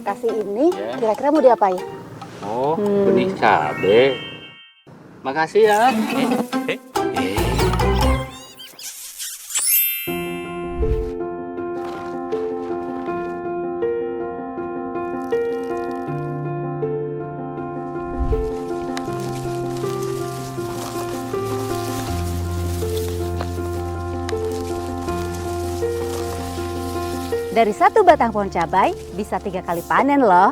saya kasih ini, Ya. kira-kira mau diapain? Oh, benih cabe. Makasih ya. Dari satu batang pohon cabai bisa 3 kali panen loh.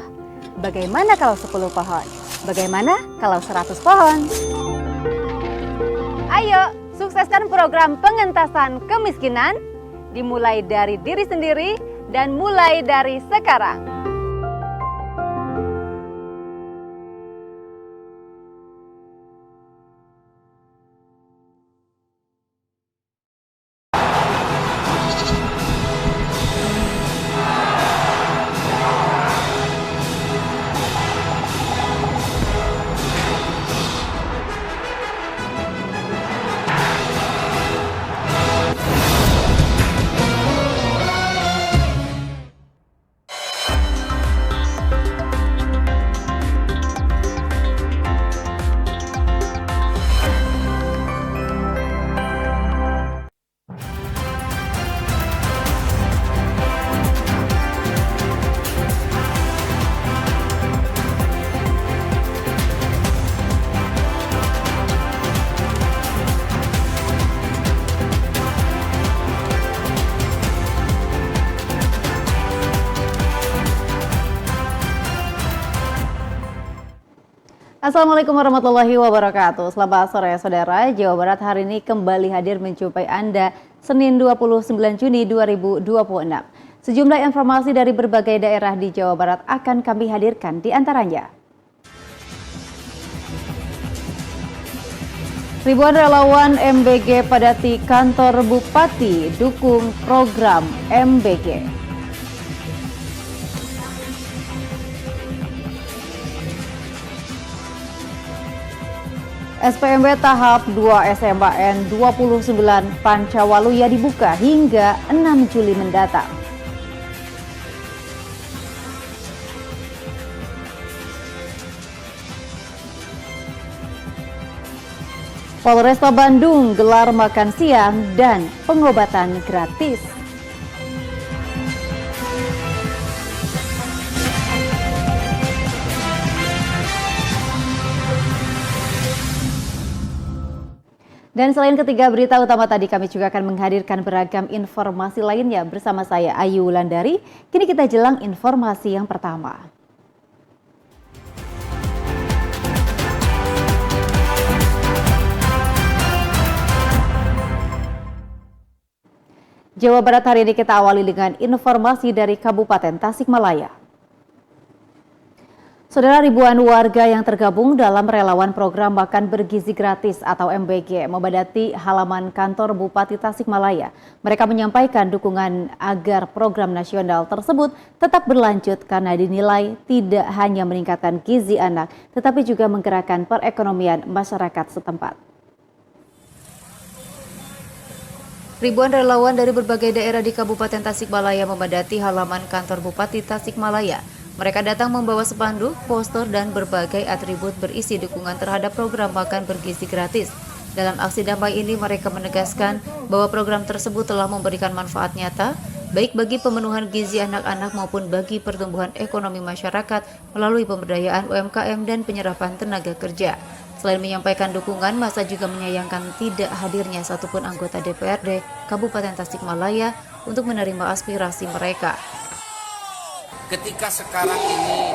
Bagaimana kalau 10 pohon? Bagaimana kalau 100 pohon? Ayo, sukseskan program pengentasan kemiskinan. Dimulai dari diri sendiri dan mulai dari sekarang. Assalamualaikum warahmatullahi wabarakatuh. Selamat sore saudara. Jawa Barat hari ini kembali hadir menjumpai Anda Senin 29 Juni 2026. Sejumlah informasi dari berbagai daerah di Jawa Barat akan kami hadirkan di antaranya. Ribuan relawan MBG padati kantor Bupati dukung program MBG. SPMB tahap 2 SMAN 29 Pancawaluya dibuka hingga 6 Juli mendatang. Polresta Bandung gelar makan siang dan pengobatan gratis. Dan selain ketiga berita utama tadi, kami juga akan menghadirkan beragam informasi lainnya bersama saya Ayu Wulandari. Kini kita jelang informasi yang pertama. Jawa Barat hari ini kita awali dengan informasi dari Kabupaten Tasikmalaya. Saudara, ribuan warga yang tergabung dalam relawan program makan bergizi gratis atau MBG membadati halaman kantor Bupati Tasikmalaya. Mereka menyampaikan dukungan agar program nasional tersebut tetap berlanjut karena dinilai tidak hanya meningkatkan gizi anak, tetapi juga menggerakkan perekonomian masyarakat setempat. Ribuan relawan dari berbagai daerah di Kabupaten Tasikmalaya membadati halaman kantor Bupati Tasikmalaya. Mereka datang membawa spanduk, poster, dan berbagai atribut berisi dukungan terhadap program makan bergizi gratis. Dalam aksi damai ini, mereka menegaskan bahwa program tersebut telah memberikan manfaat nyata, baik bagi pemenuhan gizi anak-anak maupun bagi pertumbuhan ekonomi masyarakat melalui pemberdayaan UMKM dan penyerapan tenaga kerja. Selain menyampaikan dukungan, massa juga menyayangkan tidak hadirnya satupun anggota DPRD Kabupaten Tasikmalaya untuk menerima aspirasi mereka. Ketika sekarang ini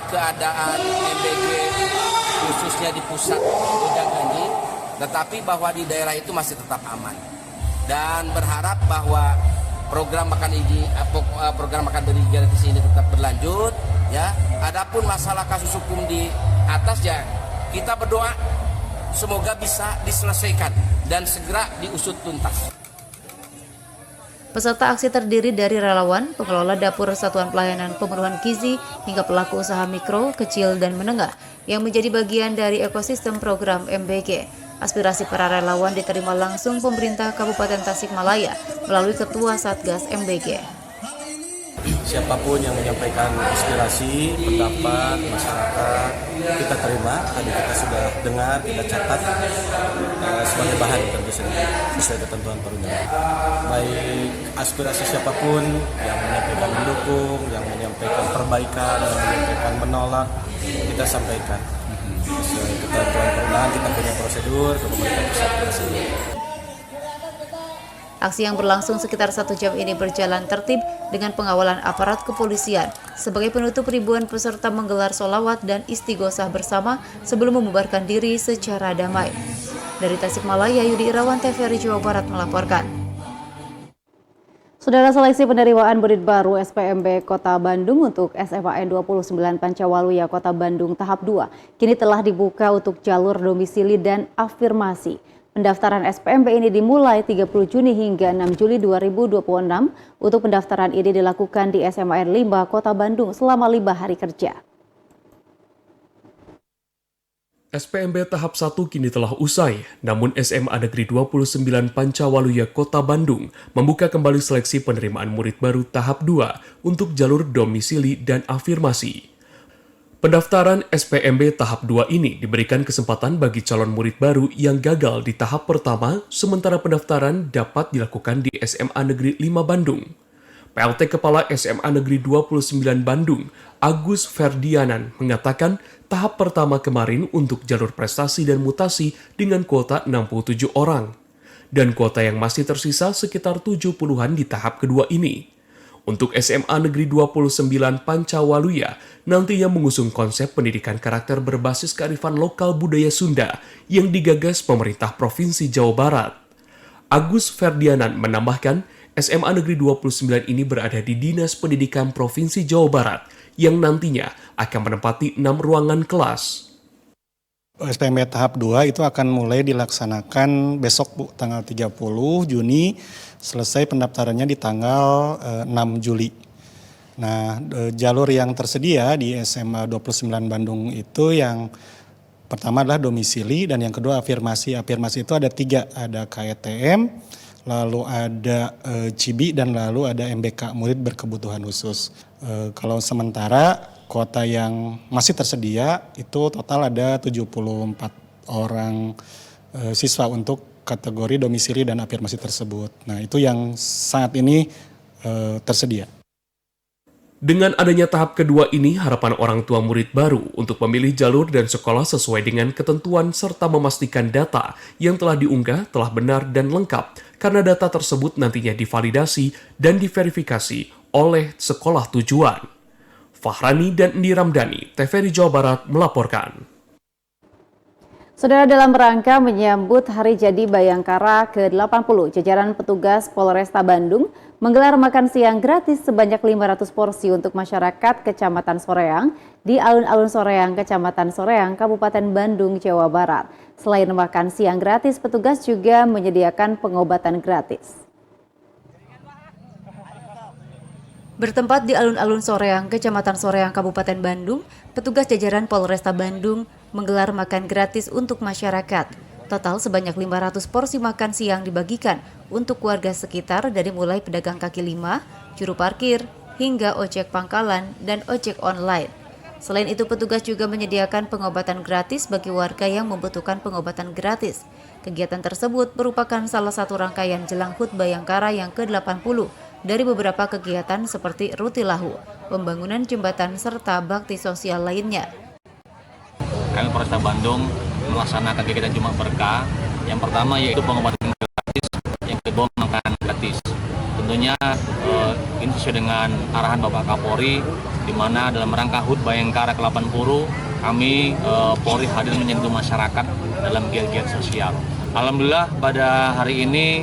keadaan MBG khususnya di pusat gonjang-ganjing, tetapi bahwa di daerah itu masih tetap aman, dan berharap bahwa program makan bergizi gratis ini tetap berlanjut. Ya, adapun masalah kasus hukum di atas, ya kita berdoa semoga bisa diselesaikan dan segera diusut tuntas. Peserta aksi terdiri dari relawan, pengelola dapur Satuan Pelayanan Pemenuhan Gizi, hingga pelaku usaha mikro, kecil, dan menengah yang menjadi bagian dari ekosistem program MBG. Aspirasi para relawan diterima langsung pemerintah Kabupaten Tasikmalaya melalui Ketua Satgas MBG. Siapapun yang menyampaikan aspirasi, pendapat masyarakat, kita terima. Tadi kita sudah dengar, kita catat sebagai bahan tentu saja sesuai ketentuan perundangan. Baik aspirasi siapapun yang menyampaikan mendukung, yang menyampaikan perbaikan, yang menyampaikan menolak, kita sampaikan. Sesuai ketentuan perundangan kita punya prosedur, ke pemerintah pusat prosedur. Aksi yang berlangsung sekitar 1 jam ini berjalan tertib dengan pengawalan aparat kepolisian. Sebagai penutup, ribuan peserta menggelar sholawat dan istighosah bersama sebelum membubarkan diri secara damai. Dari Tasikmalaya, Yudi Irawan, TVRI Jawa Barat melaporkan. Saudara, seleksi penerimaan murid baru SPMB Kota Bandung untuk SMAN 29 Pancawaluya Kota Bandung tahap 2 kini telah dibuka untuk jalur domisili dan afirmasi. Pendaftaran SPMB ini dimulai 30 Juni hingga 6 Juli 2026. Untuk pendaftaran ini dilakukan di SMAN 5 Kota Bandung selama 5 hari kerja. SPMB tahap 1 kini telah usai, namun SMA Negeri 29 Pancawaluya Kota Bandung membuka kembali seleksi penerimaan murid baru tahap 2 untuk jalur domisili dan afirmasi. Pendaftaran SPMB tahap 2 ini diberikan kesempatan bagi calon murid baru yang gagal di tahap pertama, sementara pendaftaran dapat dilakukan di SMA Negeri 5 Bandung. PLT Kepala SMA Negeri 29 Bandung, Agus Ferdianan, mengatakan tahap pertama kemarin untuk jalur prestasi dan mutasi dengan kuota 67 orang. Dan kuota yang masih tersisa sekitar 70-an di tahap kedua ini. Untuk SMA Negeri 29 Pancawaluya, nantinya mengusung konsep pendidikan karakter berbasis kearifan lokal budaya Sunda yang digagas pemerintah Provinsi Jawa Barat. Agus Ferdianan menambahkan, SMA Negeri 29 ini berada di Dinas Pendidikan Provinsi Jawa Barat yang nantinya akan menempati 6 ruangan kelas. SPMB tahap 2 itu akan mulai dilaksanakan besok Bu, tanggal 30 Juni, selesai pendaftarannya di tanggal 6 Juli. Nah, jalur yang tersedia di SMA 29 Bandung itu yang pertama adalah domisili dan yang kedua afirmasi. Afirmasi itu ada 3, ada KETM, lalu ada CIBI dan lalu ada MBK, murid berkebutuhan khusus. Kalau sementara kuota yang masih tersedia itu total ada 74 orang siswa untuk kategori domisili dan afirmasi tersebut. Nah, itu yang saat ini tersedia. Dengan adanya tahap kedua ini, harapan orang tua murid baru untuk memilih jalur dan sekolah sesuai dengan ketentuan serta memastikan data yang telah diunggah telah benar dan lengkap karena data tersebut nantinya divalidasi dan diverifikasi oleh sekolah tujuan. Fahrani dan Indi Ramdhani, TVRI Jawa Barat melaporkan. Saudara, dalam rangka menyambut Hari Jadi Bayangkara ke-80, jajaran petugas Polresta Bandung menggelar makan siang gratis sebanyak 500 porsi untuk masyarakat Kecamatan Soreang di alun-alun Soreang, Kecamatan Soreang, Kabupaten Bandung, Jawa Barat. Selain makan siang gratis, petugas juga menyediakan pengobatan gratis. Bertempat di alun-alun Soreang, Kecamatan Soreang, Kabupaten Bandung, petugas jajaran Polresta Bandung menggelar makan gratis untuk masyarakat. Total sebanyak 500 porsi makan siang dibagikan untuk warga sekitar dari mulai pedagang kaki lima, juru parkir, hingga ojek pangkalan dan ojek online. Selain itu, petugas juga menyediakan pengobatan gratis bagi warga yang membutuhkan pengobatan gratis. Kegiatan tersebut merupakan salah satu rangkaian jelang HUT Bayangkara yang ke-80 dari beberapa kegiatan seperti Rutilahu, pembangunan jembatan, serta bakti sosial lainnya. Kami Polresta Bandung melaksanakan kegiatan Jumat Berkah. Yang pertama yaitu pengobatan gratis, yang kedua makanan gratis. Tentunya ini sesuai dengan arahan Bapak Kapolri, di mana dalam rangka HUT Bayangkara ke-80 kami Polri hadir menyentuh masyarakat dalam giat-giat sosial. Alhamdulillah pada hari ini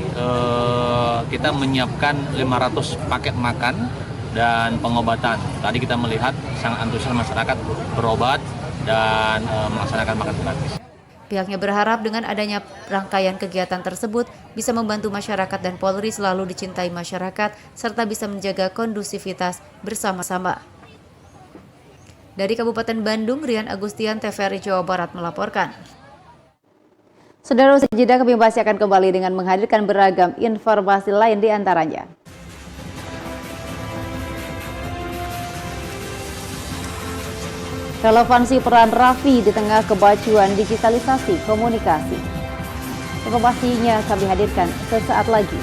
kita menyiapkan 500 paket makan dan pengobatan. Tadi kita melihat sangat antusias masyarakat berobat dan melaksanakan makan gratis. Pihaknya berharap dengan adanya rangkaian kegiatan tersebut bisa membantu masyarakat dan Polri selalu dicintai masyarakat serta bisa menjaga kondusivitas bersama-sama. Dari Kabupaten Bandung, Rian Agustian, TVRI Jawa Barat melaporkan. Saudara, usai jeda kami masih akan kembali dengan menghadirkan beragam informasi lain di antaranya. Relevansi peran Raffi di tengah kebacuan digitalisasi komunikasi. Informasinya kami hadirkan sesaat lagi.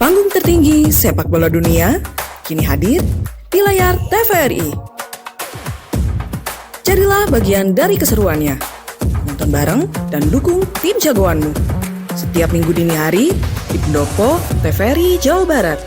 Panggung tertinggi sepak bola dunia kini hadir di layar TVRI. Carilah bagian dari keseruannya. Nonton bareng dan dukung tim jagoanmu. Setiap minggu dini hari di pendopo TVRI Jawa Barat.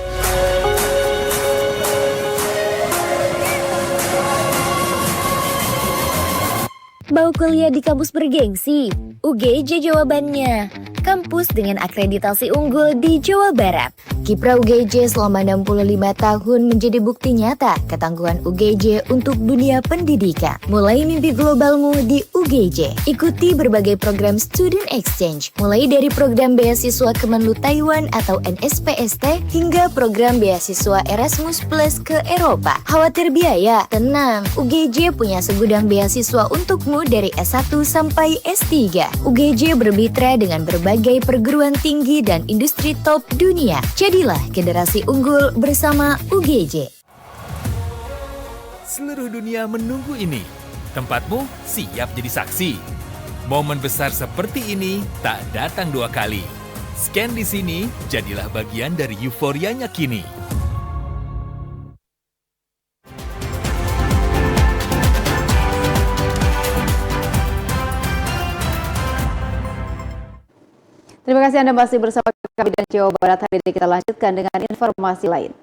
Mau kuliah di kampus bergengsi? UGJ jawabannya. Kampus dengan akreditasi unggul di Jawa Barat. Kiprah UGJ selama 65 tahun menjadi bukti nyata ketangguhan UGJ untuk dunia pendidikan. Mulai mimpi globalmu di UGJ. Ikuti berbagai program student exchange, mulai dari program beasiswa Kemenlu Taiwan atau NSPST hingga program beasiswa Erasmus Plus ke Eropa. Khawatir biaya? Tenang, UGJ punya segudang beasiswa untukmu dari S1 sampai S3. UGJ bermitra dengan berbagai perguruan tinggi dan industri top dunia. Jadilah generasi unggul bersama UGJ. Seluruh dunia menunggu ini. Tempatmu siap jadi saksi. Momen besar seperti ini tak datang dua kali. Scan di sini, jadilah bagian dari euforianya kini. Terima kasih Anda masih bersama kami dan Jawa Barat. Hari ini kita lanjutkan dengan informasi lain.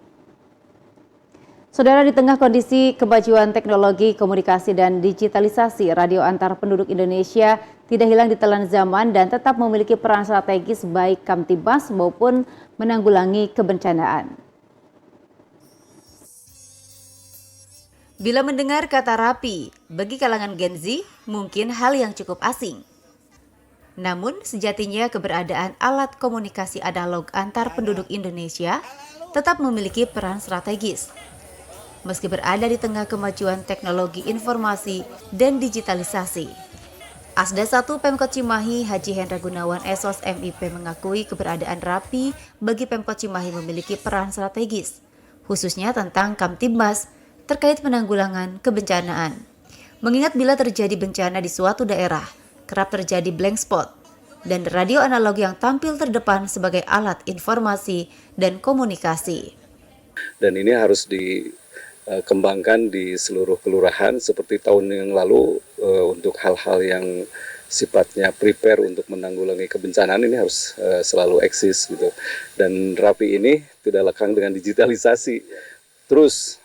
Saudara, di tengah kondisi kemajuan teknologi, komunikasi, dan digitalisasi, radio antar penduduk Indonesia tidak hilang ditelan zaman dan tetap memiliki peran strategis baik Kamtibmas maupun menanggulangi kebencanaan. Bila mendengar kata rapi, bagi kalangan Gen Z mungkin hal yang cukup asing. Namun, sejatinya keberadaan alat komunikasi analog antar penduduk Indonesia tetap memiliki peran strategis. Meski berada di tengah kemajuan teknologi informasi dan digitalisasi. Asda 1 Pemkot Cimahi Haji Hendra Gunawan Esos MIP mengakui keberadaan Rapi bagi Pemkot Cimahi memiliki peran strategis, khususnya tentang Kamtibmas terkait penanggulangan kebencanaan. Mengingat bila terjadi bencana di suatu daerah, kerap terjadi blank spot, dan radio analog yang tampil terdepan sebagai alat informasi dan komunikasi. Dan ini harus dikembangkan di seluruh kelurahan seperti tahun yang lalu untuk hal-hal yang sifatnya prepare untuk menanggulangi kebencanaan ini harus selalu eksis gitu. Dan Rapi ini tidak lekang dengan digitalisasi. Terus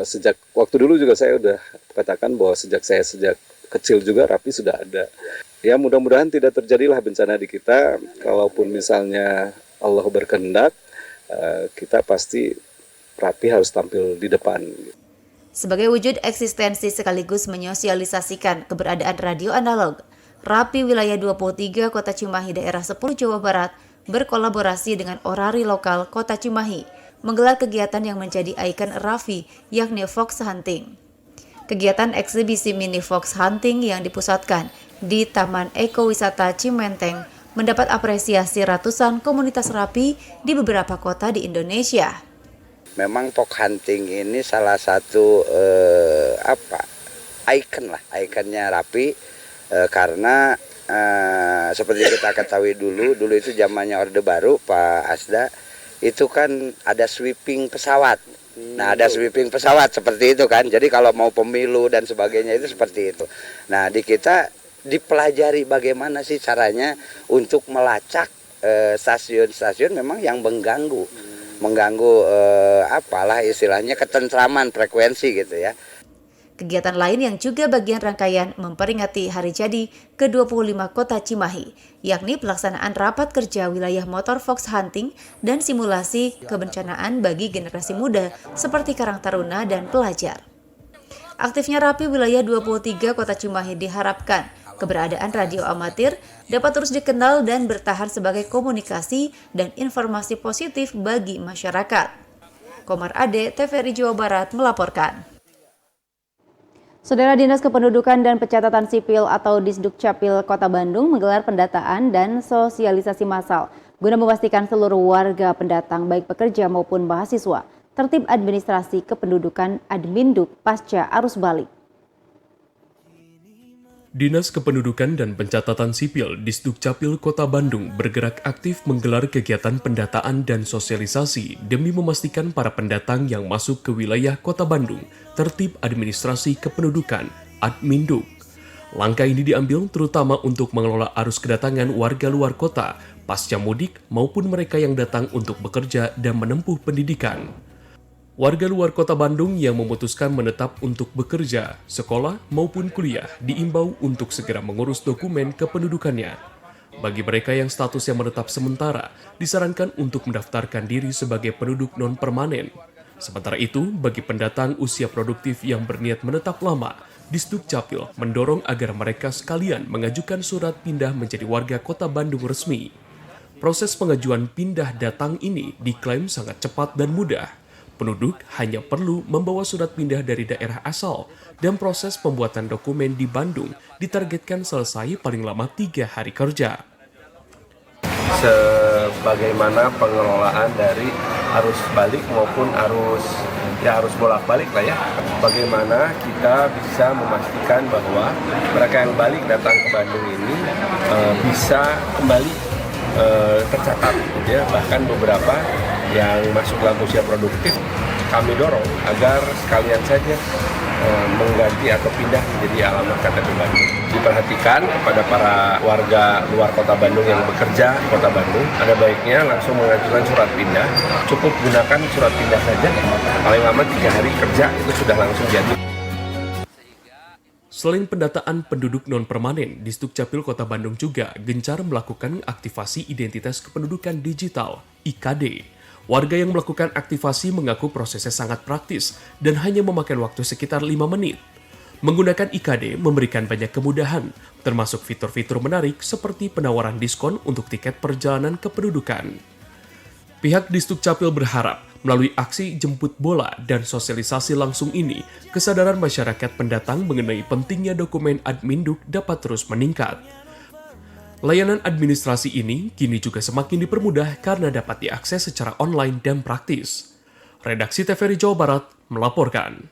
sejak waktu dulu juga saya udah katakan bahwa sejak kecil juga Rapi sudah ada. Ya mudah-mudahan tidak terjadilah bencana di kita. Kalaupun misalnya Allah berkehendak, kita pasti Rapi harus tampil di depan. Sebagai wujud eksistensi sekaligus menyosialisasikan keberadaan radio analog, Rapi Wilayah 23 Kota Cimahi Daerah 10 Jawa Barat berkolaborasi dengan Orari Lokal Kota Cimahi menggelar kegiatan yang menjadi ikon Rafi, yakni Fox Hunting. Kegiatan eksibisi mini Fox Hunting yang dipusatkan di Taman Ekowisata Cimenteng mendapat apresiasi ratusan komunitas Rapi di beberapa kota di Indonesia. Memang Fox Hunting ini salah satu ikonnya Rapi karena seperti kita ketahui dulu itu zamannya Orde Baru Pak Asda itu kan ada sweeping pesawat. Nah, ada sweeping pesawat seperti itu kan. Jadi kalau mau pemilu dan sebagainya itu seperti itu. Nah, di kita dipelajari bagaimana sih caranya untuk melacak stasiun-stasiun memang yang mengganggu apalah istilahnya ketentraman frekuensi gitu ya. Kegiatan lain yang juga bagian rangkaian memperingati hari jadi ke-25 Kota Cimahi, yakni pelaksanaan rapat kerja wilayah motor Fox Hunting dan simulasi kebencanaan bagi generasi muda seperti Karang Taruna dan pelajar. Aktifnya Rapi Wilayah 23 Kota Cimahi diharapkan keberadaan radio amatir dapat terus dikenal dan bertahan sebagai komunikasi dan informasi positif bagi masyarakat. Komar Ade, TVRI Jawa Barat melaporkan. Saudara Dinas Kependudukan dan Pencatatan Sipil atau Disdukcapil Kota Bandung menggelar pendataan dan sosialisasi massal guna memastikan seluruh warga pendatang baik pekerja maupun mahasiswa tertib administrasi kependudukan Adminduk pasca arus balik. Dinas Kependudukan dan Pencatatan Sipil Disdukcapil Kota Bandung bergerak aktif menggelar kegiatan pendataan dan sosialisasi demi memastikan para pendatang yang masuk ke wilayah Kota Bandung tertib administrasi kependudukan Adminduk. Langkah ini diambil terutama untuk mengelola arus kedatangan warga luar kota pasca mudik maupun mereka yang datang untuk bekerja dan menempuh pendidikan. Warga luar kota Bandung yang memutuskan menetap untuk bekerja, sekolah, maupun kuliah diimbau untuk segera mengurus dokumen kependudukannya. Bagi mereka yang statusnya menetap sementara, disarankan untuk mendaftarkan diri sebagai penduduk non-permanen. Sementara itu, bagi pendatang usia produktif yang berniat menetap lama, Disdukcapil mendorong agar mereka sekalian mengajukan surat pindah menjadi warga kota Bandung resmi. Proses pengajuan pindah datang ini diklaim sangat cepat dan mudah. Penduduk hanya perlu membawa surat pindah dari daerah asal dan proses pembuatan dokumen di Bandung ditargetkan selesai paling lama 3 hari kerja. Sebagaimana pengelolaan dari arus balik maupun arus bolak-balik lah ya. Bagaimana kita bisa memastikan bahwa mereka yang balik datang ke Bandung ini bisa kembali tercatat gitu ya. Bahkan beberapa yang masuk dalam usia produktif kami dorong agar sekalian saja mengganti atau pindah menjadi alamat KTP Bandung. Diperhatikan kepada para warga luar kota Bandung yang bekerja di kota Bandung, ada baiknya langsung mengajukan surat pindah. Cukup gunakan surat pindah saja, paling lama 3 hari kerja itu sudah langsung jadi. Selain pendataan penduduk non-permanen, Disdukcapil Kota Bandung juga gencar melakukan aktivasi identitas kependudukan digital, IKD. Warga yang melakukan aktivasi mengaku prosesnya sangat praktis dan hanya memakan waktu sekitar 5 menit. Menggunakan IKD memberikan banyak kemudahan, termasuk fitur-fitur menarik seperti penawaran diskon untuk tiket perjalanan kependudukan. Pihak Disdukcapil berharap melalui aksi jemput bola dan sosialisasi langsung ini, kesadaran masyarakat pendatang mengenai pentingnya dokumen Adminduk dapat terus meningkat. Layanan administrasi ini kini juga semakin dipermudah karena dapat diakses secara online dan praktis. Redaksi TVRI Jawa Barat melaporkan.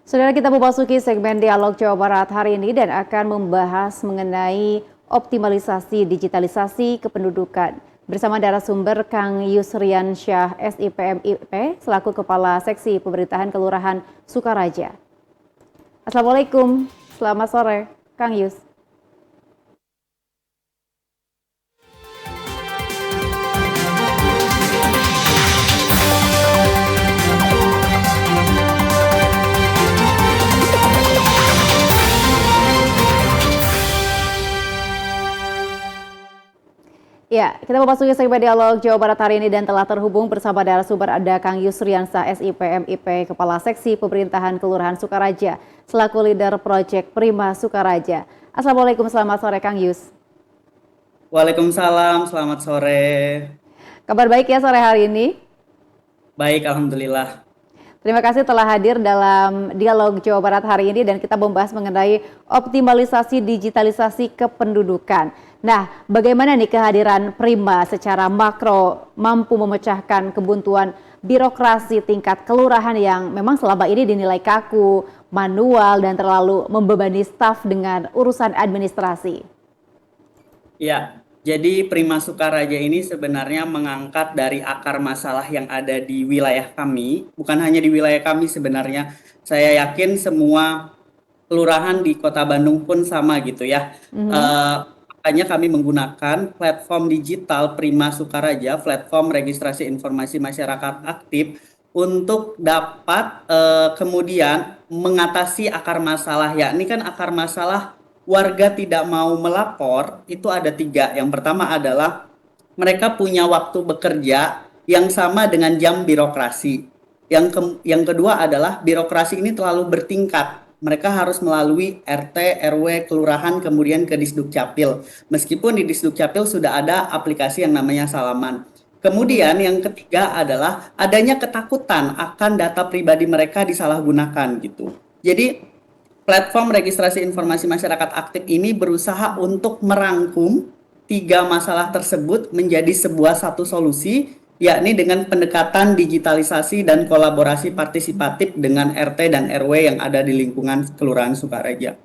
Saudara, kita memasuki segmen Dialog Jawa Barat hari ini dan akan membahas mengenai optimalisasi digitalisasi kependudukan. Bersama narasumber Kang Yusrian Syah SIPMIP selaku Kepala Seksi Pemerintahan Kelurahan Sukaraja. Assalamualaikum, selamat sore Kang Yus. Ya, kita memasuki segmen Dialog Jawa Barat hari ini dan telah terhubung bersama narasumber ada Kang Yusriansa SIPMIP, Kepala Seksi Pemerintahan Kelurahan Sukaraja, selaku leader Project Prima Sukaraja. Assalamualaikum, selamat sore Kang Yus. Waalaikumsalam, selamat sore. Kabar baik ya sore hari ini? Baik, alhamdulillah. Terima kasih telah hadir dalam Dialog Jawa Barat hari ini dan kita membahas mengenai optimalisasi digitalisasi kependudukan. Nah, bagaimana nih kehadiran Prima secara makro mampu memecahkan kebuntuan birokrasi tingkat kelurahan yang memang selama ini dinilai kaku, manual, dan terlalu membebani staf dengan urusan administrasi? Ya, jadi Prima Sukaraja ini sebenarnya mengangkat dari akar masalah yang ada di wilayah kami. Bukan hanya di wilayah kami sebenarnya, saya yakin semua kelurahan di Kota Bandung pun sama gitu ya. Makanya kami menggunakan platform digital Prima Sukaraja, platform registrasi informasi masyarakat aktif untuk dapat kemudian mengatasi akar masalah. Ya, ini kan akar masalah warga tidak mau melapor itu ada 3. Yang pertama adalah mereka punya waktu bekerja yang sama dengan jam birokrasi. Yang kedua adalah birokrasi ini terlalu bertingkat. mereka harus melalui RT, RW, kelurahan, kemudian ke Disdukcapil. Meskipun di Disdukcapil sudah ada aplikasi yang namanya Salaman. Kemudian yang ketiga adalah adanya ketakutan akan data pribadi mereka disalahgunakan gitu. Jadi platform registrasi informasi masyarakat aktif ini berusaha untuk merangkum 3 masalah tersebut menjadi satu solusi, yakni dengan pendekatan digitalisasi dan kolaborasi partisipatif dengan RT dan RW yang ada di lingkungan Kelurahan Sukaraja.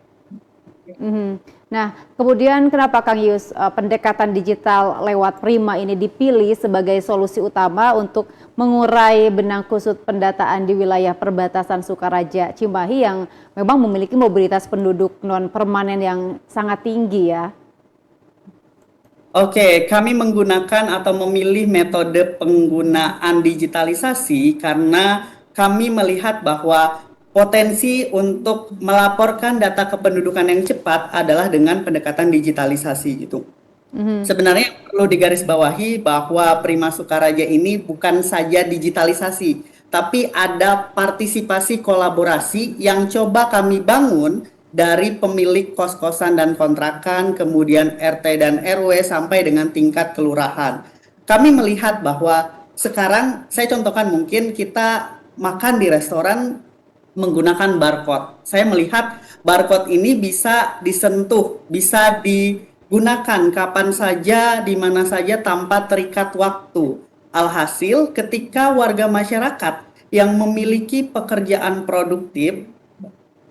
Nah, kemudian kenapa Kang Yus pendekatan digital lewat Prima ini dipilih sebagai solusi utama untuk mengurai benang kusut pendataan di wilayah perbatasan Sukaraja Cimahi yang memang memiliki mobilitas penduduk non permanen yang sangat tinggi ya? Oke, kami menggunakan atau memilih metode penggunaan digitalisasi karena kami melihat bahwa potensi untuk melaporkan data kependudukan yang cepat adalah dengan pendekatan digitalisasi gitu. Sebenarnya perlu digarisbawahi bahwa Prima Sukaraja ini bukan saja digitalisasi, tapi ada partisipasi kolaborasi yang coba kami bangun dari pemilik kos-kosan dan kontrakan, kemudian RT dan RW sampai dengan tingkat kelurahan. Kami melihat bahwa sekarang, saya contohkan mungkin kita makan di restoran menggunakan barcode. Saya melihat barcode ini bisa disentuh, bisa digunakan kapan saja, di mana saja tanpa terikat waktu. Alhasil ketika warga masyarakat yang memiliki pekerjaan produktif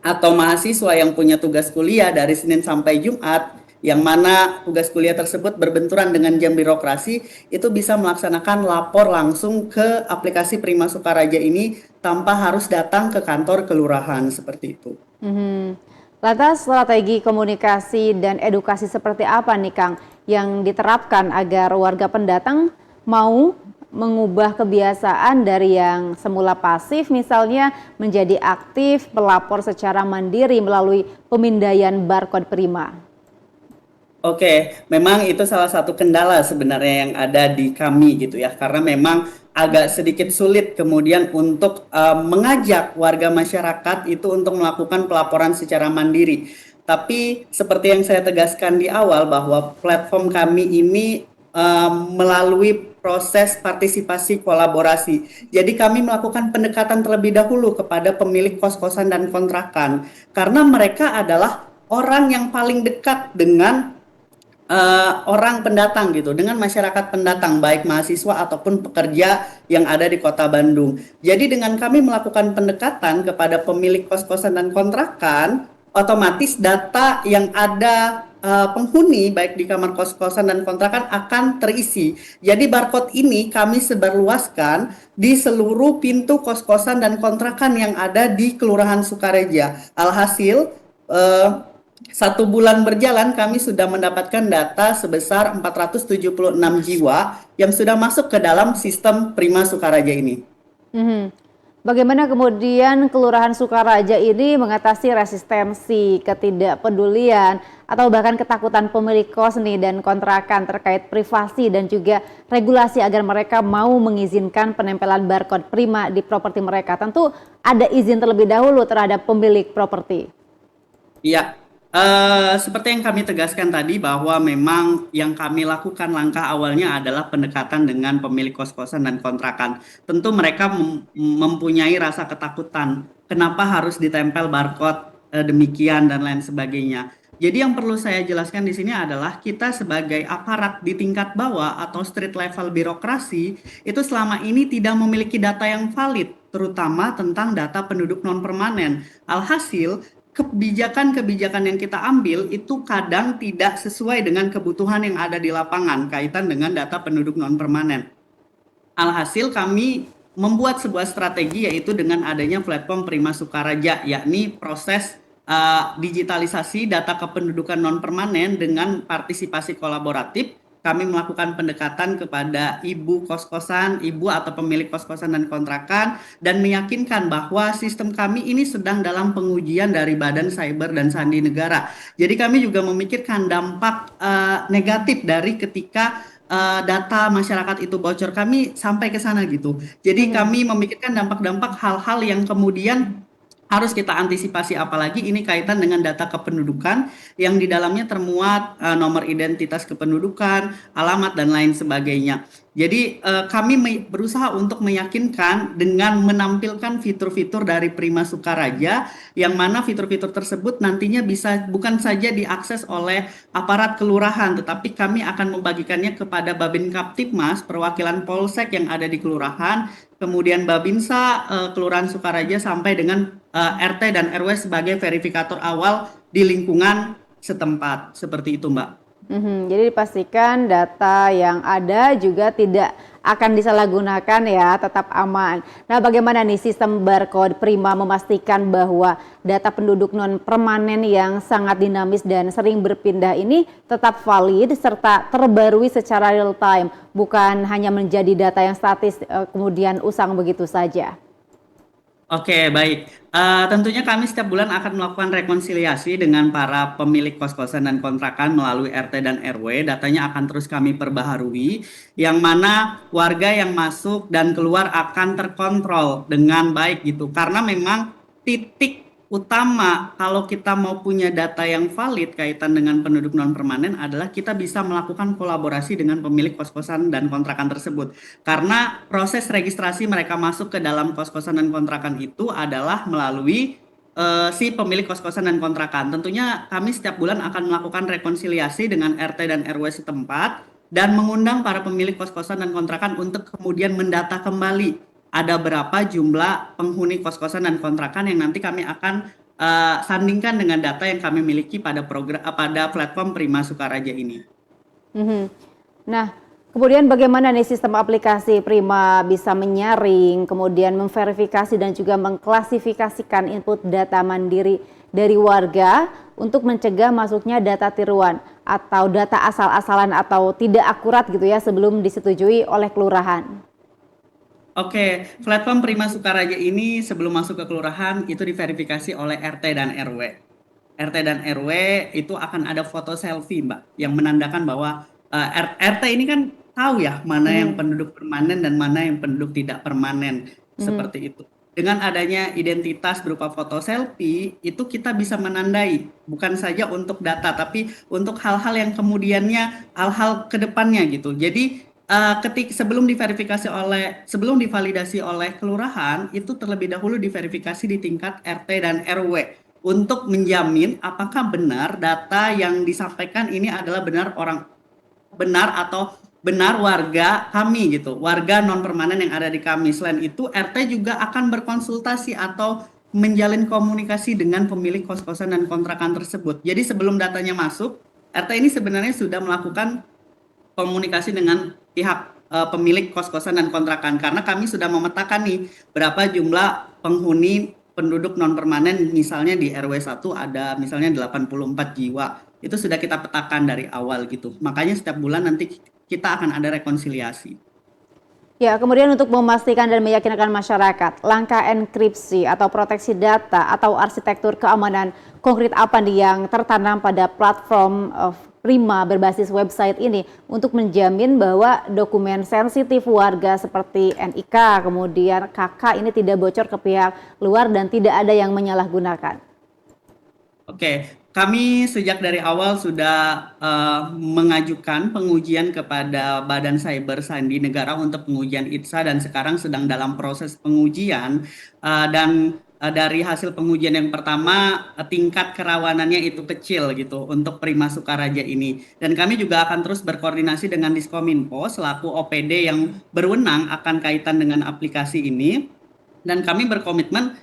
atau mahasiswa yang punya tugas kuliah dari Senin sampai Jumat, yang mana tugas kuliah tersebut berbenturan dengan jam birokrasi, itu bisa melaksanakan lapor langsung ke aplikasi Prima Sukaraja ini tanpa harus datang ke kantor kelurahan, seperti itu. Lantas strategi komunikasi dan edukasi seperti apa nih Kang yang diterapkan agar warga pendatang mau mengubah kebiasaan dari yang semula pasif misalnya menjadi aktif melapor secara mandiri melalui pemindaian barcode Prima? Oke, memang itu salah satu kendala sebenarnya yang ada di kami gitu ya, karena memang agak sedikit sulit kemudian untuk mengajak warga masyarakat itu untuk melakukan pelaporan secara mandiri. Tapi seperti yang saya tegaskan di awal bahwa platform kami ini melalui proses partisipasi kolaborasi. Jadi kami melakukan pendekatan terlebih dahulu kepada pemilik kos-kosan dan kontrakan karena mereka adalah orang yang paling dekat dengan orang pendatang gitu, dengan masyarakat pendatang baik mahasiswa ataupun pekerja yang ada di Kota Bandung. Jadi dengan kami melakukan pendekatan kepada pemilik kos-kosan dan kontrakan, otomatis data yang ada penghuni baik di kamar kos-kosan dan kontrakan akan terisi. Jadi barcode ini kami sebarluaskan di seluruh pintu kos-kosan dan kontrakan yang ada di Kelurahan Sukareja. Alhasil 1 bulan berjalan kami sudah mendapatkan data sebesar 476 jiwa yang sudah masuk ke dalam sistem Prima Sukaraja ini. Bagaimana kemudian Kelurahan Sukaraja ini mengatasi resistensi, ketidakpedulian, atau bahkan ketakutan pemilik kos nih dan kontrakan terkait privasi dan juga regulasi agar mereka mau mengizinkan penempelan barcode Prima di properti mereka? Tentu ada izin terlebih dahulu terhadap pemilik properti. Iya, seperti yang kami tegaskan tadi bahwa memang yang kami lakukan langkah awalnya adalah pendekatan dengan pemilik kos-kosan dan kontrakan. Tentu mereka mempunyai rasa ketakutan. Kenapa harus ditempel barcode demikian dan lain sebagainya. Jadi yang perlu saya jelaskan di sini adalah kita sebagai aparat di tingkat bawah atau street level birokrasi itu selama ini tidak memiliki data yang valid, terutama tentang data penduduk non permanen. Alhasil kebijakan-kebijakan yang kita ambil itu kadang tidak sesuai dengan kebutuhan yang ada di lapangan kaitan dengan data penduduk non permanen. Alhasil kami membuat sebuah strategi yaitu dengan adanya platform Prima Sukaraja, yakni proses digitalisasi data kependudukan non permanen dengan partisipasi kolaboratif. Kami melakukan pendekatan kepada ibu kos-kosan, ibu atau pemilik kos-kosan dan kontrakan, dan meyakinkan bahwa sistem kami ini sedang dalam pengujian dari Badan Cyber dan Sandi Negara. Jadi kami juga memikirkan dampak negatif dari ketika data masyarakat itu bocor, kami sampai ke sana gitu. Jadi kami memikirkan dampak-dampak hal-hal yang kemudian harus kita antisipasi, apalagi ini kaitan dengan data kependudukan yang di dalamnya termuat nomor identitas kependudukan, alamat dan lain sebagainya. Jadi kami berusaha untuk meyakinkan dengan menampilkan fitur-fitur dari Prima Sukaraja, yang mana fitur-fitur tersebut nantinya bisa bukan saja diakses oleh aparat kelurahan, tetapi kami akan membagikannya kepada Babin Kaptipmas, perwakilan Polsek yang ada di kelurahan, kemudian Babinsa Kelurahan Sukaraja, sampai dengan RT dan RW sebagai verifikator awal di lingkungan setempat. Seperti itu, Mbak. Jadi dipastikan data yang ada juga tidak akan disalahgunakan ya, tetap aman. Nah, bagaimana nih sistem barcode Prima memastikan bahwa data penduduk non permanen yang sangat dinamis dan sering berpindah ini tetap valid serta terbarui secara real time, bukan hanya menjadi data yang statis kemudian usang begitu saja. Oke, baik. Tentunya kami setiap bulan akan melakukan rekonsiliasi dengan para pemilik kos-kosan dan kontrakan melalui RT dan RW. Datanya akan terus kami perbaharui, yang mana warga yang masuk dan keluar akan terkontrol dengan baik gitu. Karena memang titik utama kalau kita mau punya data yang valid kaitan dengan penduduk non permanen adalah kita bisa melakukan kolaborasi dengan pemilik kos-kosan dan kontrakan tersebut. Karena proses registrasi mereka masuk ke dalam kos-kosan dan kontrakan itu adalah melalui si pemilik kos-kosan dan kontrakan. Tentunya kami setiap bulan akan melakukan rekonsiliasi dengan RT dan RW setempat dan mengundang para pemilik kos-kosan dan kontrakan untuk kemudian mendata kembali ada berapa jumlah penghuni kos-kosan dan kontrakan yang nanti kami akan sandingkan dengan data yang kami miliki pada platform Prima Sukaraja ini. Nah, kemudian bagaimana nih sistem aplikasi Prima bisa menyaring, kemudian memverifikasi dan juga mengklasifikasikan input data mandiri dari warga untuk mencegah masuknya data tiruan atau data asal-asalan atau tidak akurat gitu ya sebelum disetujui oleh kelurahan? Oke, platform Prima Sukaraja ini sebelum masuk ke kelurahan itu diverifikasi oleh RT dan RW. RT dan RW itu akan ada foto selfie, Mbak, yang menandakan bahwa RT ini kan tahu ya mana yang penduduk permanen dan mana yang penduduk tidak permanen, seperti itu. Dengan adanya identitas berupa foto selfie, itu kita bisa menandai bukan saja untuk data, tapi untuk hal-hal yang kemudiannya, hal-hal kedepannya gitu. Jadi sebelum divalidasi oleh kelurahan, itu terlebih dahulu diverifikasi di tingkat RT dan RW untuk menjamin apakah benar data yang disampaikan ini adalah benar atau benar warga kami gitu, warga non permanen yang ada di kami. Selain itu, RT juga akan berkonsultasi atau menjalin komunikasi dengan pemilik kos-kosan dan kontrakan tersebut. Jadi sebelum datanya masuk, RT ini sebenarnya sudah melakukan komunikasi dengan pihak pemilik kos-kosan dan kontrakan, karena kami sudah memetakan nih berapa jumlah penghuni penduduk non permanen, misalnya di RW 1 ada misalnya 84 jiwa. Itu sudah kita petakan dari awal gitu. Makanya setiap bulan nanti kita akan ada rekonsiliasi. Ya, kemudian untuk memastikan dan meyakinkan masyarakat, langkah enkripsi atau proteksi data atau arsitektur keamanan konkret apa nih yang tertanam pada platform Prima berbasis website ini untuk menjamin bahwa dokumen sensitif warga seperti NIK, kemudian KK ini tidak bocor ke pihak luar dan tidak ada yang menyalahgunakan? Oke, kami sejak dari awal sudah mengajukan pengujian kepada Badan Cyber Sandi Negara untuk pengujian ITSA dan sekarang sedang dalam proses pengujian dan dari hasil pengujian yang pertama tingkat kerawanannya itu kecil gitu untuk Prima Sukaraja ini, dan kami juga akan terus berkoordinasi dengan Diskominfo selaku OPD yang berwenang akan kaitan dengan aplikasi ini, dan kami berkomitmen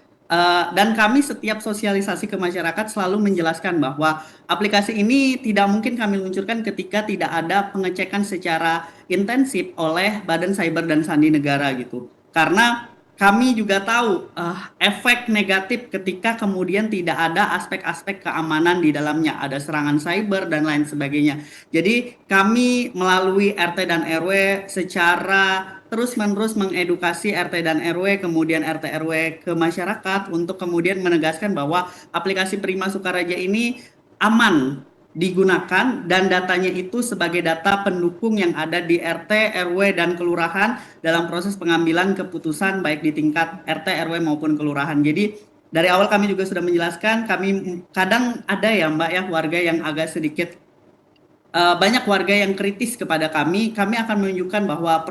dan kami setiap sosialisasi ke masyarakat selalu menjelaskan bahwa aplikasi ini tidak mungkin kami luncurkan ketika tidak ada pengecekan secara intensif oleh Badan Cyber dan Sandi Negara gitu, karena kami juga tahu efek negatif ketika kemudian tidak ada aspek-aspek keamanan di dalamnya, ada serangan cyber dan lain sebagainya. Jadi kami melalui RT dan RW secara terus-menerus mengedukasi RT dan RW, kemudian RT RW ke masyarakat untuk kemudian menegaskan bahwa aplikasi Prima Sukaraja ini aman digunakan dan datanya itu sebagai data pendukung yang ada di RT, RW, dan kelurahan dalam proses pengambilan keputusan baik di tingkat RT, RW maupun kelurahan. Jadi dari awal kami juga sudah menjelaskan, kami kadang ada ya Mbak ya warga yang agak sedikit banyak warga yang kritis kepada kami akan menunjukkan bahwa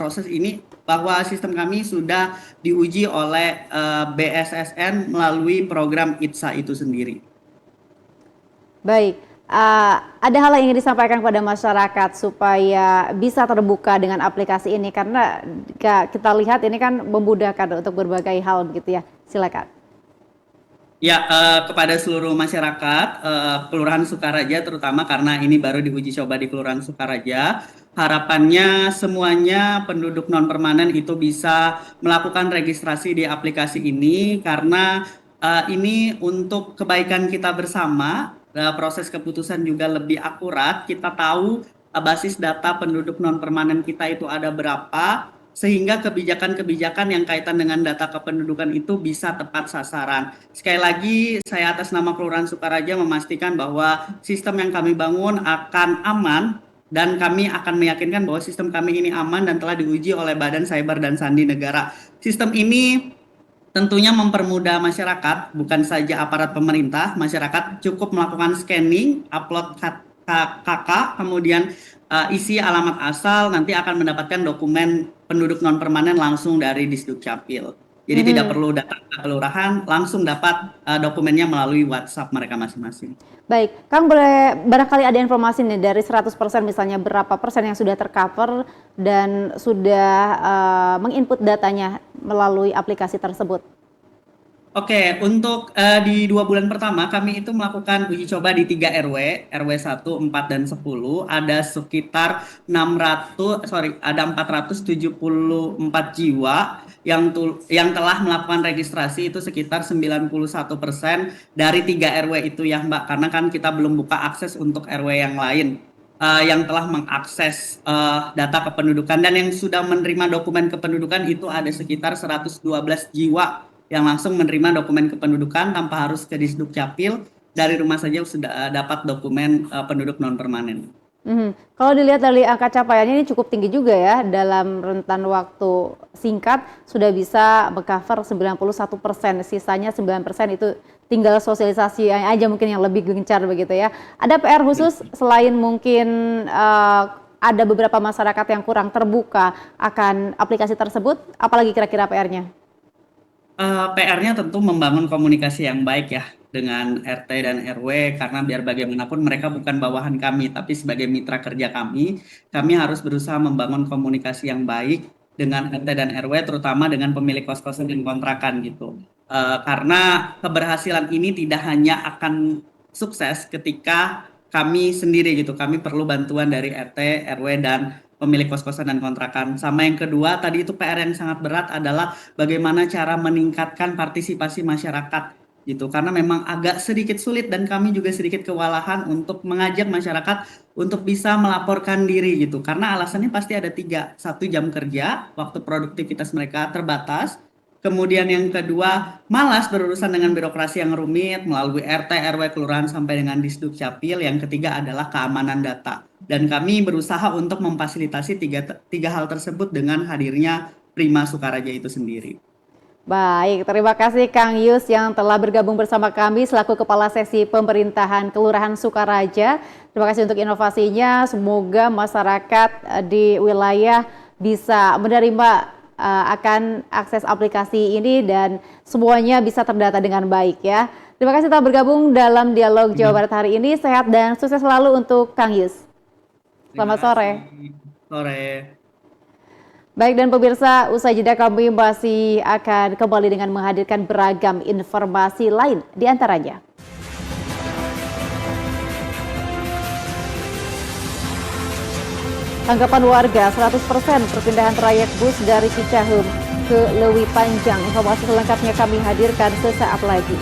bahwa sistem kami sudah diuji oleh BSSN melalui program ITSA itu sendiri. Baik, ada hal yang ingin disampaikan kepada masyarakat supaya bisa terbuka dengan aplikasi ini, karena kita lihat ini kan memudahkan untuk berbagai hal begitu ya. Silakan. Ya, kepada seluruh masyarakat, Kelurahan Sukaraja terutama karena ini baru diuji coba di Kelurahan Sukaraja, harapannya semuanya penduduk non permanen itu bisa melakukan registrasi di aplikasi ini karena ini untuk kebaikan kita bersama, proses keputusan juga lebih akurat, kita tahu basis data penduduk non permanen kita itu ada berapa, sehingga kebijakan-kebijakan yang kaitan dengan data kependudukan itu bisa tepat sasaran. Sekali lagi, saya atas nama Kelurahan Sukaraja memastikan bahwa sistem yang kami bangun akan aman dan kami akan meyakinkan bahwa sistem kami ini aman dan telah diuji oleh Badan Cyber dan Sandi Negara. Sistem ini tentunya mempermudah masyarakat, bukan saja aparat pemerintah, masyarakat cukup melakukan scanning, upload KK, kemudian isi alamat asal, nanti akan mendapatkan dokumen penduduk non permanen langsung dari Disduk Capil. Jadi tidak perlu datang ke kelurahan, langsung dapat dokumennya melalui WhatsApp mereka masing-masing. Baik, Kang, barangkali ada informasi nih dari 100% misalnya berapa persen yang sudah tercover dan sudah menginput datanya melalui aplikasi tersebut? Oke, untuk di 2 bulan pertama kami itu melakukan uji coba di 3 RW 1, 4, dan 10. Ada sekitar 474 jiwa yang telah melakukan registrasi, itu sekitar 91% dari 3 RW itu ya Mbak, karena kan kita belum buka akses untuk RW yang lain yang telah mengakses data kependudukan, dan yang sudah menerima dokumen kependudukan itu ada sekitar 112 jiwa yang langsung menerima dokumen kependudukan tanpa harus ke Disduk Capil, dari rumah saja sudah dapat dokumen penduduk non permanen. Kalau dilihat dari angka capaiannya ini cukup tinggi juga ya, dalam rentan waktu singkat sudah bisa meng-cover 91%, sisanya 9% itu tinggal sosialisasi aja mungkin yang lebih gencar begitu ya. Ada PR khusus selain mungkin ada beberapa masyarakat yang kurang terbuka akan aplikasi tersebut, apalagi kira-kira PR-nya? PR-nya tentu membangun komunikasi yang baik ya dengan RT dan RW, karena biar bagaimanapun mereka bukan bawahan kami, tapi sebagai mitra kerja kami harus berusaha membangun komunikasi yang baik dengan RT dan RW, terutama dengan pemilik kos-kosan dan kontrakan gitu. Karena keberhasilan ini tidak hanya akan sukses ketika kami sendiri gitu, kami perlu bantuan dari RT, RW, dan pemilik kos-kosan dan kontrakan. Sama yang kedua, tadi itu PR yang sangat berat adalah bagaimana cara meningkatkan partisipasi masyarakat gitu. Karena memang agak sedikit sulit dan kami juga sedikit kewalahan untuk mengajak masyarakat untuk bisa melaporkan diri gitu. Karena alasannya pasti ada 3. 1, jam kerja, waktu produktivitas mereka terbatas. Kemudian yang kedua, malas berurusan dengan birokrasi yang rumit melalui RT, RW, kelurahan sampai dengan Disduk Capil. Yang ketiga adalah keamanan data. Dan kami berusaha untuk memfasilitasi tiga hal tersebut dengan hadirnya Prima Sukaraja itu sendiri. Baik, terima kasih Kang Yus yang telah bergabung bersama kami selaku Kepala Seksi Pemerintahan Kelurahan Sukaraja. Terima kasih untuk inovasinya. Semoga masyarakat di wilayah bisa menerima akan akses aplikasi ini dan semuanya bisa terdata dengan baik ya. Terima kasih telah bergabung dalam Dialog Jawa Barat hari ini. Sehat dan sukses selalu untuk Kang Yus. Selamat sore. Sore. Baik, dan pemirsa, usai jeda kami masih akan kembali dengan menghadirkan beragam informasi lain di antaranya. Tanggapan warga 100% perpindahan trayek bus dari Cicahem ke Leuwi Panjang. Informasi selengkapnya kami hadirkan sesaat lagi.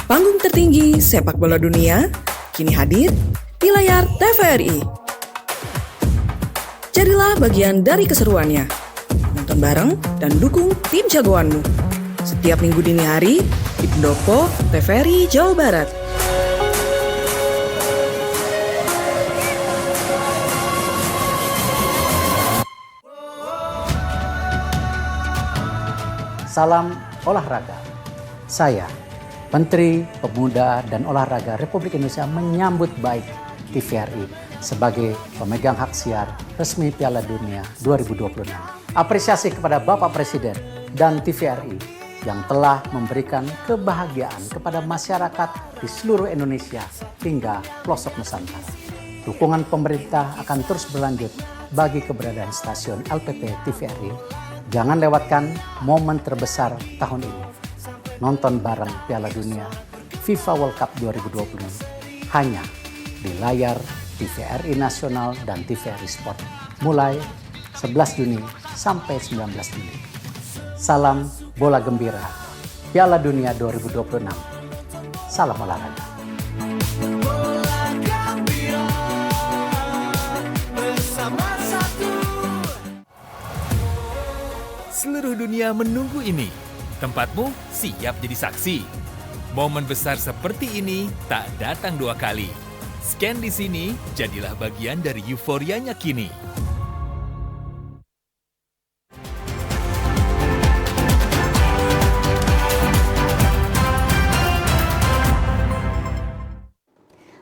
Panggung tertinggi sepak bola dunia kini hadir di layar TVRI. Jadilah bagian dari keseruannya. Nonton Nonton bareng dan dukung tim jagoanmu. Setiap minggu dini hari di Pendopo, TVRI, Jawa Barat. Salam olahraga. Saya, Menteri Pemuda dan Olahraga Republik Indonesia menyambut baik TVRI sebagai pemegang hak siar resmi Piala Dunia 2026. Apresiasi kepada Bapak Presiden dan TVRI yang telah memberikan kebahagiaan kepada masyarakat di seluruh Indonesia hingga pelosok Nusantara. Dukungan pemerintah akan terus berlanjut bagi keberadaan stasiun LPP TVRI. Jangan lewatkan momen terbesar tahun ini. Nonton bareng Piala Dunia FIFA World Cup 2026 hanya di layar TVRI Nasional dan TVRI Sport mulai 11 Juni sampai 19 Juli. Salam bola gembira Piala Dunia 2026. Salam olahraga. Seluruh dunia menunggu ini. Tempatmu siap jadi saksi. Momen besar seperti ini tak datang dua kali. Scan di sini, jadilah bagian dari euforianya kini.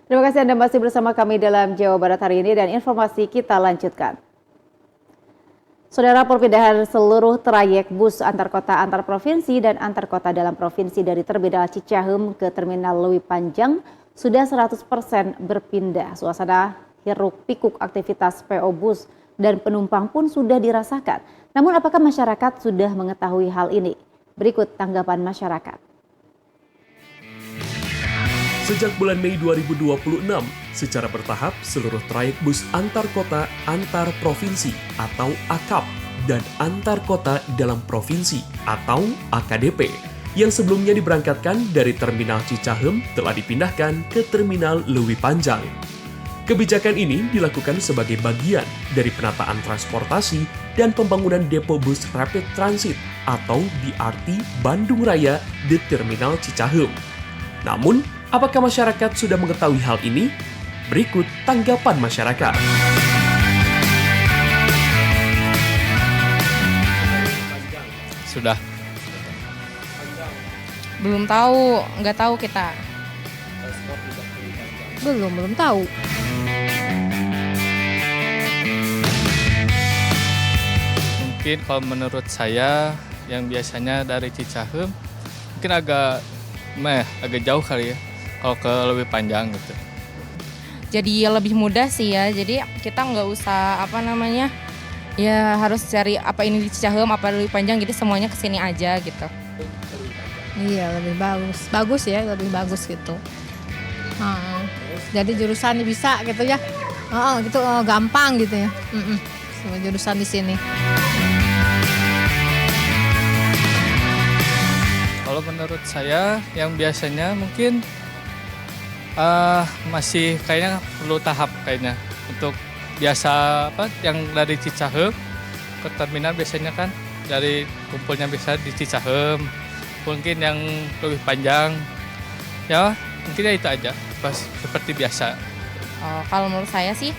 Terima kasih Anda masih bersama kami dalam Jawa Barat hari ini dan informasi kita lanjutkan. Saudara, perpindahan seluruh trayek bus antar kota antar provinsi dan antar kota dalam provinsi dari Terminal Cicaheum ke Terminal Leuwi Panjang sudah 100% berpindah. Suasana hiruk pikuk aktivitas PO Bus dan penumpang pun sudah dirasakan. Namun apakah masyarakat sudah mengetahui hal ini? Berikut tanggapan masyarakat. Sejak bulan Mei 2026, secara bertahap seluruh trayek bus antar kota antar provinsi atau AKAP dan antar kota dalam provinsi atau AKDP yang sebelumnya diberangkatkan dari Terminal Cicaheum telah dipindahkan ke Terminal Leuwi Panjang. Kebijakan ini dilakukan sebagai bagian dari penataan transportasi dan pembangunan depo bus Rapid Transit atau BRT Bandung Raya di Terminal Cicaheum. Namun, apakah masyarakat sudah mengetahui hal ini? Berikut tanggapan masyarakat. Sudah. Belum tahu, nggak tahu kita. Belum tahu. Mungkin kalau menurut saya yang biasanya dari Cicaheum mungkin agak jauh kali ya kalau ke Leuwi Panjang gitu. Jadi lebih mudah sih ya, jadi kita nggak usah ya harus cari apa ini di Cicaheum, apa Leuwi Panjang, jadi semuanya kesini aja gitu. Iya, lebih bagus ya, lebih bagus gitu. Jadi jurusan bisa gitu ya, gampang gitu ya, semua jurusan di sini. Kalau menurut saya yang biasanya mungkin masih kayaknya perlu tahap kayaknya untuk biasa yang dari Cicaheum ke terminal biasanya kan dari kumpulnya bisa di Cicaheum, mungkin yang lebih panjang ya mungkin ya itu aja seperti biasa. Kalau menurut saya sih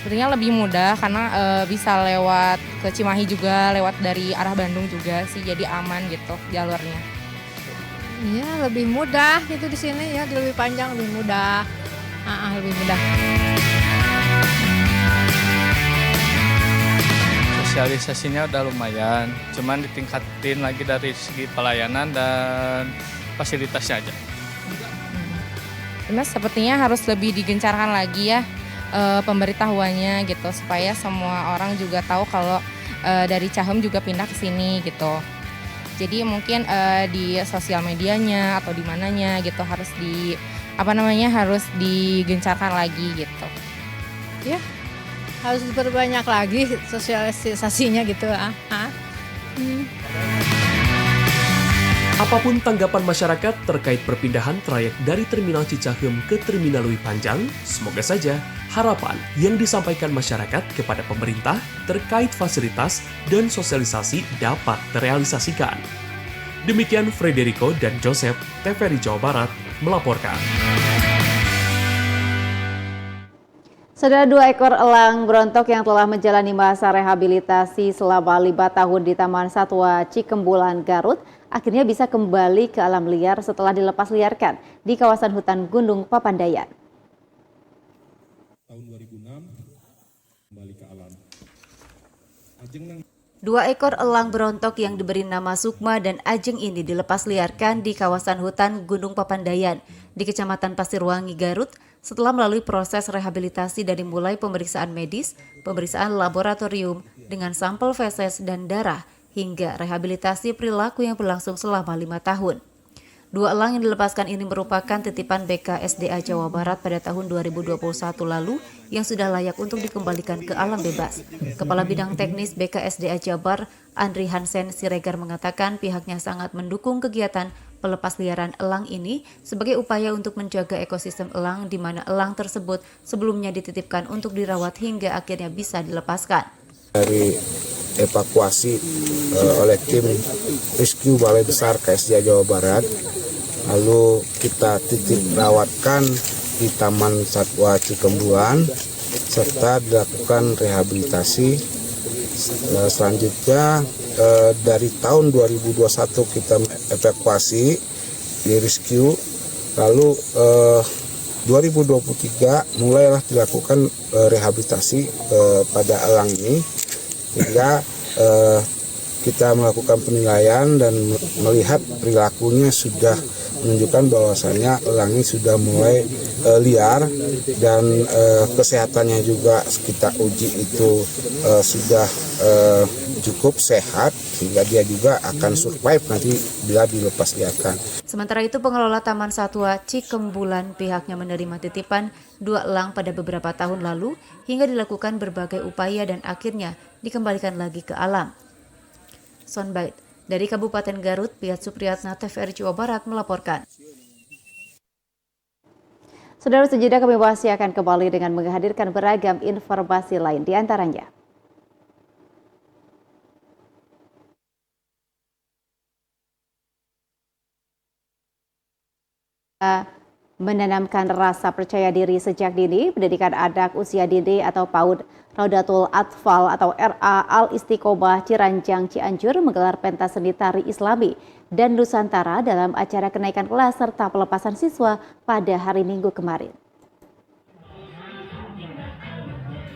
sepertinya lebih mudah karena bisa lewat ke Cimahi juga, lewat dari arah Bandung juga sih, jadi aman gitu jalurnya. Iya, lebih mudah itu di sini ya, di Leuwi Panjang lebih mudah. Lebih mudah. Sosialisasinya udah lumayan, cuman ditingkatin lagi dari segi pelayanan dan fasilitasnya aja. Cuma sepertinya harus lebih digencarkan lagi ya pemberitahuannya gitu, supaya semua orang juga tahu kalau dari Cicaheum juga pindah ke sini gitu. Jadi mungkin di sosial medianya atau di mananya gitu harus harus digencarkan lagi gitu. Ya, harus diperbanyak lagi sosialisasinya gitu. Apapun tanggapan masyarakat terkait perpindahan trayek dari Terminal Cicaheum ke Terminal Leuwi Panjang, semoga saja harapan yang disampaikan masyarakat kepada pemerintah terkait fasilitas dan sosialisasi dapat terrealisasikan. Demikian Frederico dan Joseph, TVRI Jawa Barat, melaporkan. Saudara, 2 ekor elang berontok yang telah menjalani masa rehabilitasi selama 5 tahun di Taman Satwa Cikembulan, Garut, akhirnya bisa kembali ke alam liar setelah dilepas liarkan di kawasan hutan Gunung Papandayan. Tahun 2006 kembali ke alam. 2 ekor elang berontok yang diberi nama Sukma dan Ajeng ini dilepas liarkan di kawasan hutan Gunung Papandayan di Kecamatan Pasirwangi, Garut setelah melalui proses rehabilitasi dari mulai pemeriksaan medis, pemeriksaan laboratorium dengan sampel feses dan darah, hingga rehabilitasi perilaku yang berlangsung selama 5 tahun. 2 elang yang dilepaskan ini merupakan titipan BKSDA Jawa Barat pada tahun 2021 lalu yang sudah layak untuk dikembalikan ke alam bebas. Kepala Bidang Teknis BKSDA Jabar, Andri Hansen Siregar mengatakan pihaknya sangat mendukung kegiatan pelepas liaran elang ini sebagai upaya untuk menjaga ekosistem elang di mana elang tersebut sebelumnya dititipkan untuk dirawat hingga akhirnya bisa dilepaskan. Dari evakuasi oleh tim rescue Balai Besar KSDA Jawa Barat, lalu kita titip rawatkan di Taman Satwa Cikembulan serta dilakukan rehabilitasi. Selanjutnya dari tahun 2021 kita evakuasi di rescue, lalu 2023 mulailah dilakukan rehabilitasi pada elang ini hingga kita melakukan penilaian dan melihat perilakunya sudah menunjukkan bahwasannya elang ini sudah mulai liar dan kesehatannya juga kita uji itu sudah cukup sehat sehingga dia juga akan survive nanti bila dilepas liarkan. Sementara itu pengelola Taman Satwa Cikembulan pihaknya menerima titipan 2 elang pada beberapa tahun lalu hingga dilakukan berbagai upaya dan akhirnya dikembalikan lagi ke alam. Soundbite dari Kabupaten Garut, Piat Supriyatna, TVRI Jawa Barat melaporkan. Saudara, sejenak kami masih akan kembali dengan menghadirkan beragam informasi lain di antaranya. Menanamkan rasa percaya diri sejak dini, pendidikan anak usia dini atau PAUD Raudatul Atfal atau RA Al-Istiqomah Ciranjang Cianjur menggelar pentas seni tari Islami dan Nusantara dalam acara kenaikan kelas serta pelepasan siswa pada hari Minggu kemarin.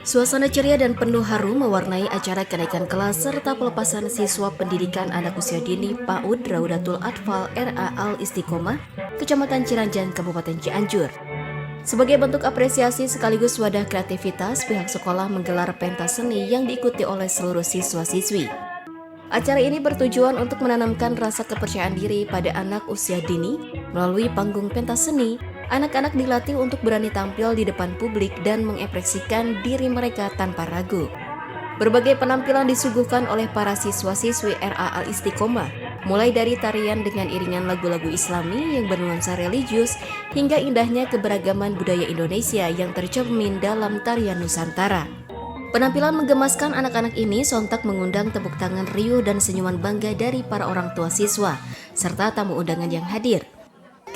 Suasana ceria dan penuh haru mewarnai acara kenaikan kelas serta pelepasan siswa pendidikan anak usia dini PAUD Raudatul Atfal RA Al-Istiqomah, Kecamatan Ciranjang, Kabupaten Cianjur. Sebagai bentuk apresiasi sekaligus wadah kreativitas, pihak sekolah menggelar pentas seni yang diikuti oleh seluruh siswa-siswi. Acara ini bertujuan untuk menanamkan rasa kepercayaan diri pada anak usia dini melalui panggung pentas seni. Anak-anak dilatih untuk berani tampil di depan publik dan mengekspresikan diri mereka tanpa ragu. Berbagai penampilan disuguhkan oleh para siswa-siswi RA Al-Istiqomah, mulai dari tarian dengan iringan lagu-lagu Islami yang bernuansa religius hingga indahnya keberagaman budaya Indonesia yang tercermin dalam tarian Nusantara. Penampilan menggemaskan anak-anak ini sontak mengundang tepuk tangan riuh dan senyuman bangga dari para orang tua siswa serta tamu undangan yang hadir.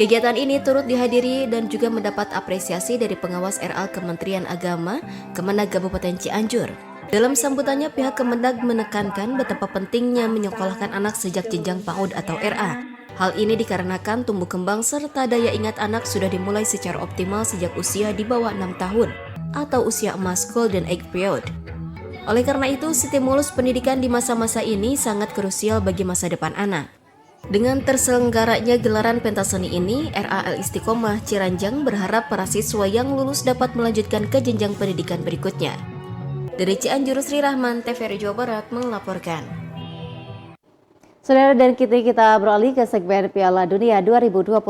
Kegiatan ini turut dihadiri dan juga mendapat apresiasi dari pengawas RA Kementerian Agama, Kemenag Kabupaten Cianjur. Dalam sambutannya, pihak Kemenag menekankan betapa pentingnya menyekolahkan anak sejak jenjang PAUD atau RA. Hal ini dikarenakan tumbuh kembang serta daya ingat anak sudah dimulai secara optimal sejak usia di bawah 6 tahun atau usia emas Golden Egg Period. Oleh karena itu, stimulus pendidikan di masa-masa ini sangat krusial bagi masa depan anak. Dengan terselenggaranya gelaran pentas seni ini, RA Al-Istiqomah Ciranjang berharap para siswa yang lulus dapat melanjutkan ke jenjang pendidikan berikutnya. Dari Cianjur, Sri Rahman, TVRI Jawa Barat melaporkan. Saudara, dan kita beralih ke segmen Piala Dunia 2026.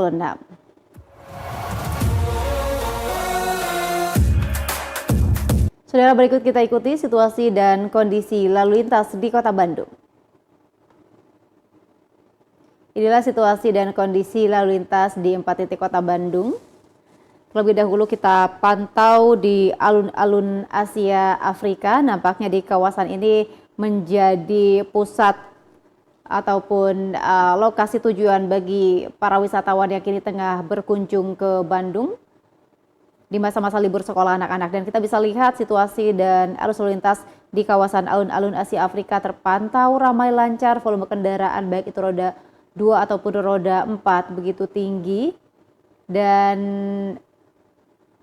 Saudara, berikut kita ikuti situasi dan kondisi lalu lintas di Kota Bandung. Inilah situasi dan kondisi lalu lintas di 4 titik Kota Bandung. Terlebih dahulu kita pantau di alun-alun Asia Afrika. Nampaknya di kawasan ini menjadi pusat ataupun lokasi tujuan bagi para wisatawan yang kini tengah berkunjung ke Bandung di masa-masa libur sekolah anak-anak. Dan kita bisa lihat situasi dan arus lalu lintas di kawasan alun-alun Asia Afrika terpantau ramai lancar, volume kendaraan baik itu roda 2 ataupun roda 4 begitu tinggi. Dan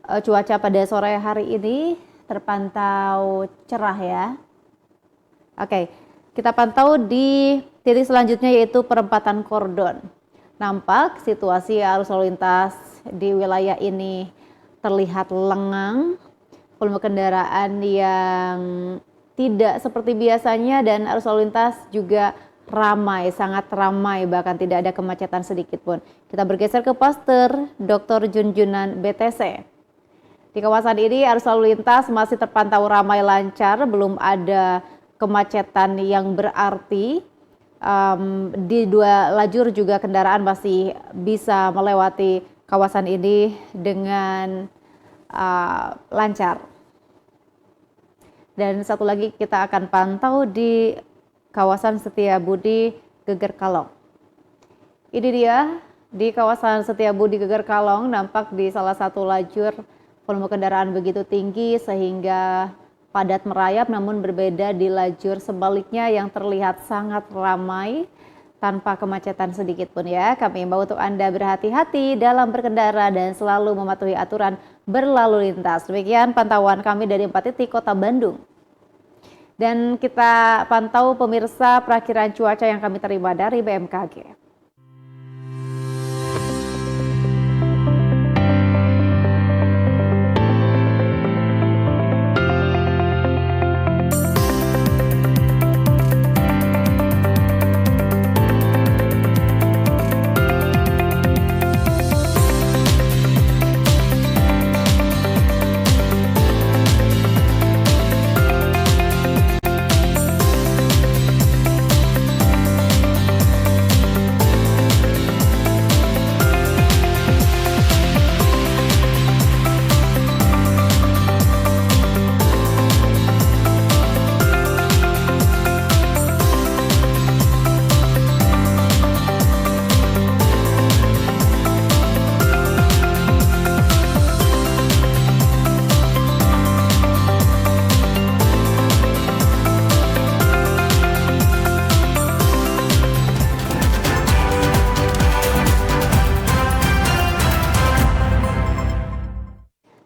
cuaca pada sore hari ini terpantau cerah ya. Oke, kita pantau di titik selanjutnya yaitu perempatan Kordon. Nampak situasi arus lalu lintas di wilayah ini terlihat lengang, volume kendaraan yang tidak seperti biasanya dan arus lalu lintas juga ramai, sangat ramai, bahkan tidak ada kemacetan sedikit pun. Kita bergeser ke poster Dr. Junjunan BTC. Di kawasan ini arus lalu lintas masih terpantau ramai lancar, belum ada kemacetan yang berarti. Di 2 lajur juga kendaraan masih bisa melewati kawasan ini dengan lancar. Dan satu lagi kita akan pantau di kawasan Setiabudi Geger Kalong. Ini dia di kawasan Setiabudi Geger Kalong, nampak di salah satu lajur volume kendaraan begitu tinggi sehingga padat merayap, namun berbeda di lajur sebaliknya yang terlihat sangat ramai tanpa kemacetan sedikit pun ya. Kami imbau untuk Anda berhati-hati dalam berkendara dan selalu mematuhi aturan berlalu lintas. Demikian pantauan kami dari 4 titik Kota Bandung. Dan kita pantau pemirsa perakiran cuaca yang kami terima dari BMKG.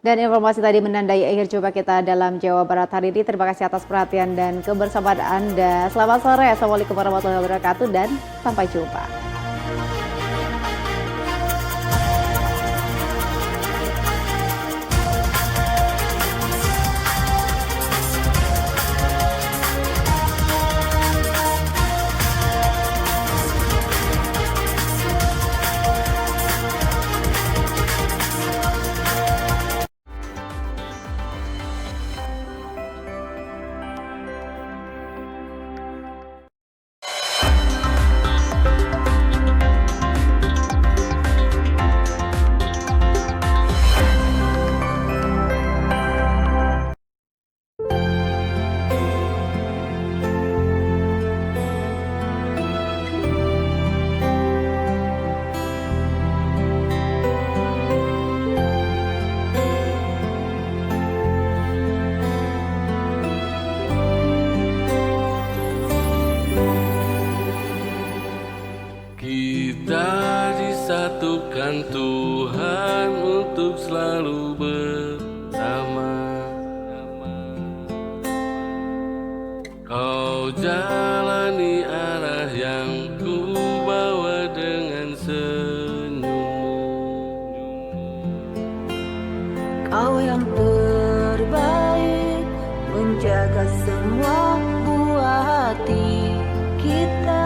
Dan informasi tadi menandai akhir jumpa kita dalam Jawa Barat hari ini. Terima kasih atas perhatian dan kebersamaan Anda. Selamat sore, Assalamualaikum warahmatullahi wabarakatuh, dan sampai jumpa. Disatukan Tuhan untuk selalu bersama. Kau jalani arah yang ku bawa dengan senyummu. Kau yang terbaik menjaga semua buah hati kita.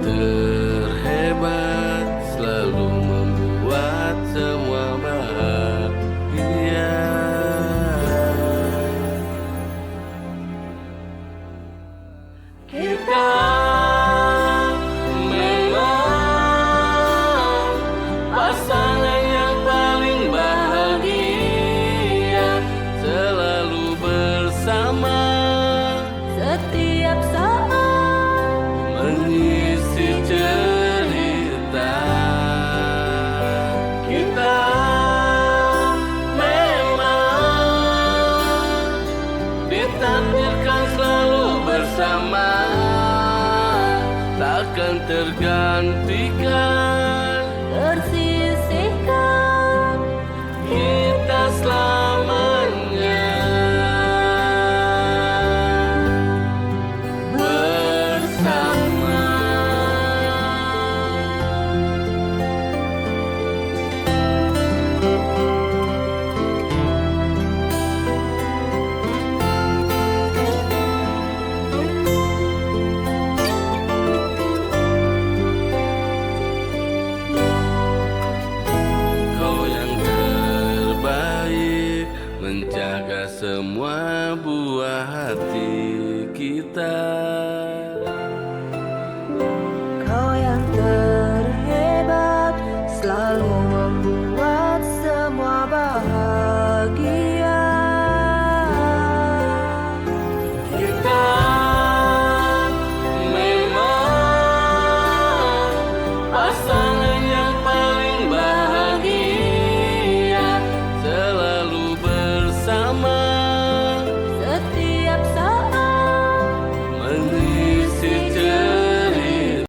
Terhebat selalu membuat semua bahagia. Kita memang tergantikan.